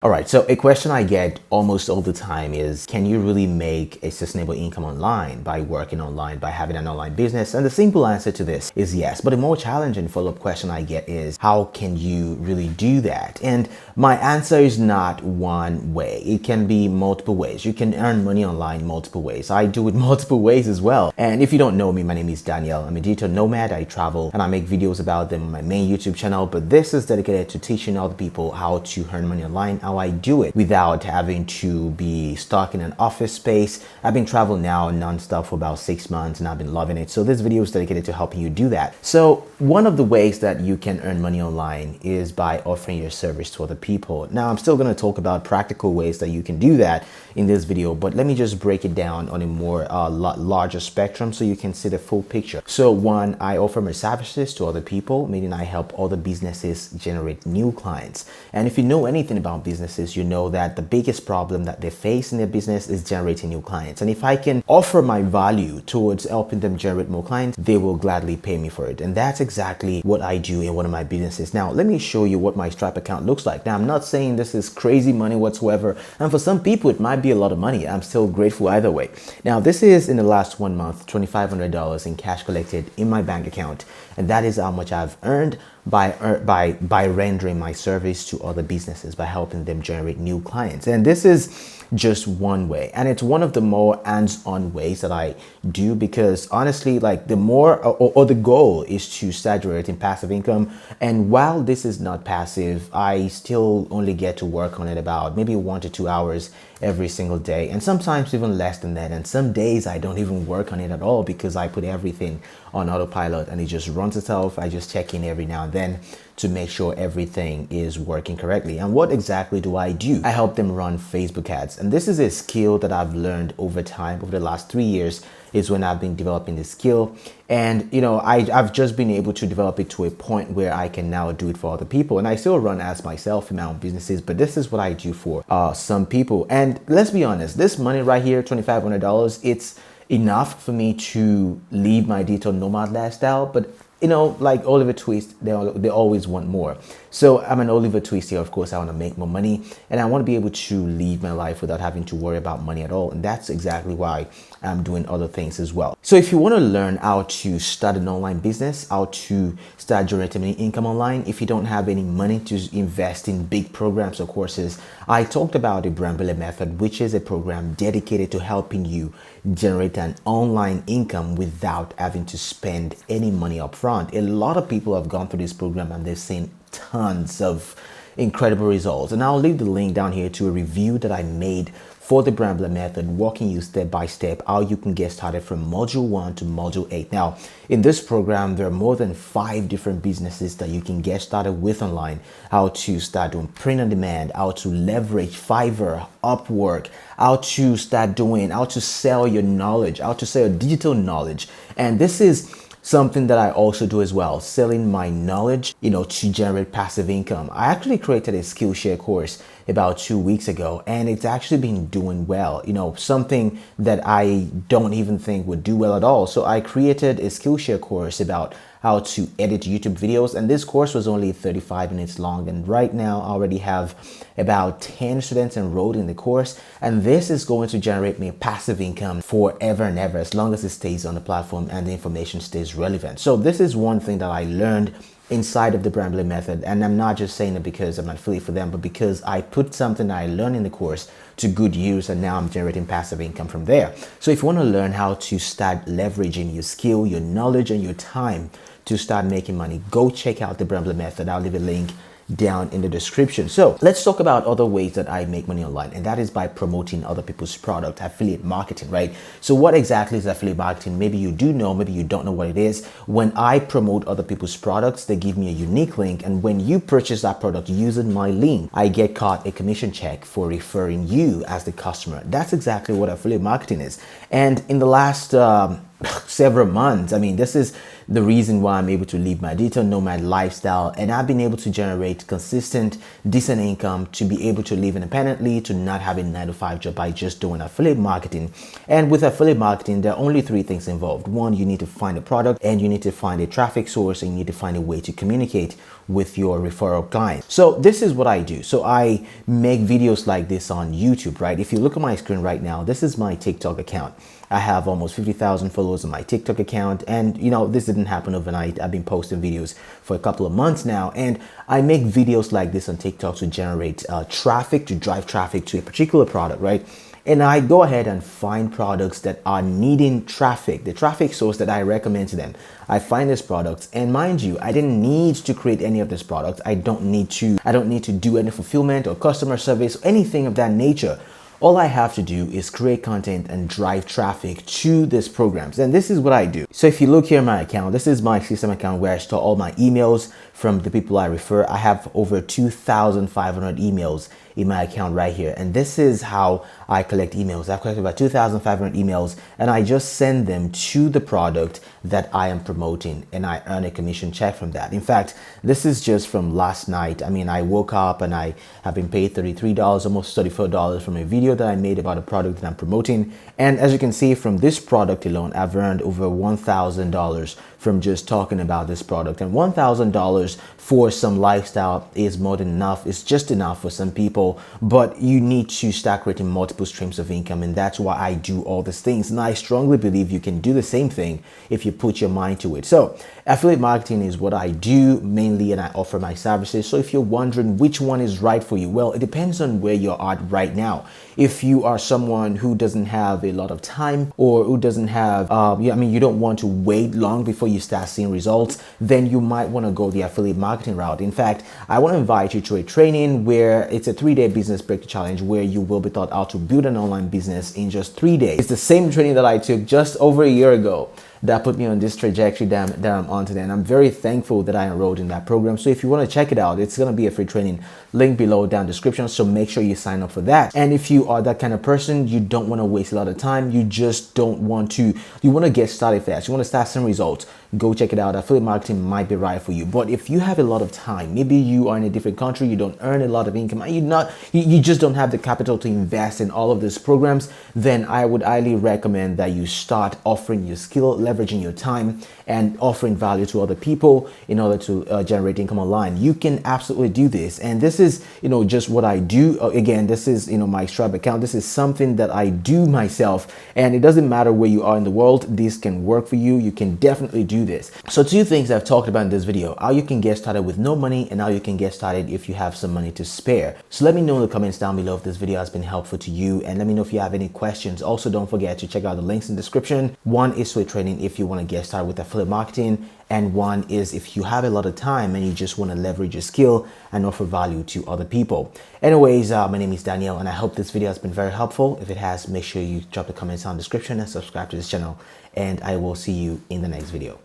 All right, so a question I get almost all the time is, can you really make a sustainable income online by working online, by having an online business? And the simple answer to this is yes. But the more challenging follow-up question I get is, how can you really do that? And my answer is not one way. It can be multiple ways. You can earn money online multiple ways. I do it multiple ways as well. And if you don't know me, my name is Daniel. I'm a digital nomad. I travel and I make videos about them on my main YouTube channel. But this is dedicated to teaching other people how to earn money online, how I do it without having to be stuck in an office space. I've been traveling now nonstop for about 6 months and I've been loving it. So this video is dedicated to helping you do that. So one of the ways that you can earn money online is by offering your service to other people. Now I'm still going to talk about practical ways that you can do that in this video, but let me just break it down on a more larger spectrum so you can see the full picture. So one, I offer my services to other people, meaning I help other businesses generate new clients. And if you know anything about businesses, you know that the biggest problem that they face in their business is generating new clients. And if I can offer my value towards helping them generate more clients, they will gladly pay me for it. And that's exactly what I do in one of my businesses. Now, let me show you what my Stripe account looks like. Now, I'm not saying this is crazy money whatsoever. And for some people, it might be a lot of money. I'm still grateful either way. Now, this is in the last 1 month, $2,500 in cash collected in my bank account. And that is how much I've earned by rendering my service to other businesses, by helping them generate new clients. And this is just one way, and it's one of the more hands-on ways that I do, because honestly, like, the more or the goal is to start generating passive income. And while this is not passive, I still only get to work on it about maybe 1 to 2 hours every single day, and sometimes even less than that. And some days I don't even work on it at all because I put everything on autopilot and it just runs itself. I just check in every now and then to make sure everything is working correctly. And what exactly do? I help them run Facebook ads. And this is a skill that I've learned over time. Over the last 3 years is when I've been developing this skill. And, you know, I've just been able to develop it to a point where I can now do it for other people. And I still run ads myself in my own businesses, but this is what I do for some people. And let's be honest, this money right here, $2,500, it's enough for me to leave my digital nomad lifestyle. But you know, like Oliver Twist, they always want more. So I'm an Oliver Twist here. Of course, I want to make more money and I want to be able to live my life without having to worry about money at all. And that's exactly why I'm doing other things as well. So if you want to learn how to start an online business, how to start generating income online, if you don't have any money to invest in big programs or courses, I talked about the Pasisvely method, which is a program dedicated to helping you generate an online income without having to spend any money up front. A lot of people have gone through this program and they've seen tons of incredible results. And I'll leave the link down here to a review that I made for the Pasisvely method, walking you step by step how you can get started from module 1 to module 8. Now, in this program, there are more than 5 different businesses that you can get started with online. How to start doing print on demand, how to leverage Fiverr, Upwork, how to sell your knowledge, how to sell your digital knowledge. And this is something that I also do as well, selling my knowledge, you know, to generate passive income. I actually created a Skillshare course about 2 weeks ago, and it's actually been doing well, you know, something that I don't even think would do well at all. So I created a Skillshare course about how to edit YouTube videos, and this course was only 35 minutes long, and right now I already have about 10 students enrolled in the course, and this is going to generate me passive income forever and ever, as long as it stays on the platform and the information stays relevant. So this is one thing that I learned inside of the Pasisvely method, and I'm not just saying it because I'm an affiliate for them, but because I put something I learned in the course to good use, and now I'm generating passive income from there. So if you want to learn how to start leveraging your skill, your knowledge, and your time to start making money, go check out the Pasisvely method. I'll leave a link down in the description. So let's talk about other ways that I make money online, and that is by promoting other people's product, affiliate marketing, right? So what exactly is affiliate marketing? Maybe you do know, maybe you don't know what it is. When I promote other people's products, they give me a unique link, and when you purchase that product using my link, I get caught a commission check for referring you as the customer. That's exactly what affiliate marketing is. And in the last several months, I mean, this is the reason why I'm able to live my digital nomad lifestyle, and I've been able to generate consistent, decent income to be able to live independently, to not have a 9-to-5 job by just doing affiliate marketing. And with affiliate marketing, there are only three things involved. One, you need to find a product, and you need to find a traffic source, and you need to find a way to communicate with your referral clients. So this is what I do. So I make videos like this on YouTube, right? If you look at my screen right now, this is my TikTok account. I have almost 50,000 followers on my TikTok account, and you know, this didn't happen overnight. I've been posting videos for a couple of months now, and I make videos like this on TikTok to generate traffic, to drive traffic to a particular product, right? And I go ahead and find products that are needing traffic, the traffic source that I recommend to them. I find these products, and mind you, I didn't need to create any of these products. I don't need to do any fulfillment or customer service or anything of that nature. All I have to do is create content and drive traffic to these programs. And this is what I do. So if you look here in my account, this is my system account where I store all my emails from the people I refer. I have over 2,500 emails in my account right here. And this is how I collect emails. I've collected about 2,500 emails, and I just send them to the product that I am promoting, and I earn a commission check from that. In fact, this is just from last night. I mean, I woke up and I have been paid $33, almost $34 from a video that I made about a product that I'm promoting. And as you can see from this product alone, I've earned over $1,000 from just talking about this product. And $1,000 for some lifestyle is more than enough. It's just enough for some people, but you need to start creating multiple streams of income. And that's why I do all these things. And I strongly believe you can do the same thing if you put your mind to it. So affiliate marketing is what I do mainly, and I offer my services. So if you're wondering which one is right for you, well, it depends on where you're at right now. If you are someone who doesn't have a lot of time, or who doesn't have, you don't want to wait long before you start seeing results, then you might want to go the affiliate marketing route. In fact, I want to invite you to a training where it's a 3-day business breakthrough challenge where you will be taught how to build an online business in just 3 days. It's the same training that I took just over a year ago that put me on this trajectory that I'm on today. And I'm very thankful that I enrolled in that program. So if you want to check it out, it's going to be a free training, link below down description. So make sure you sign up for that. And if you are that kind of person, you don't want to waste a lot of time. You just don't want to, you want to get started fast. You want to start some results. Go check it out. Affiliate marketing might be right for you. But if you have a lot of time, maybe you are in a different country, you don't earn a lot of income, and you just don't have the capital to invest in all of these programs, then I would highly recommend that you start offering your skill, leveraging your time, and offering value to other people in order to generate income online. You can absolutely do this. And this is, just what I do. Again, this is, my Stripe account. This is something that I do myself, and it doesn't matter where you are in the world. This can work for you. You can definitely do this. So 2 things I've talked about in this video: how you can get started with no money, and how you can get started if you have some money to spare. So let me know in the comments down below if this video has been helpful to you, and let me know if you have any questions. Also, don't forget to check out the links in the description. One is for training if you want to get started with affiliate marketing, and one is if you have a lot of time and you just want to leverage your skill and offer value to other people. Anyways, my name is Daniel, and I hope this video has been very helpful. If it has, make sure you drop the comments down in the description and subscribe to this channel, and I will see you in the next video.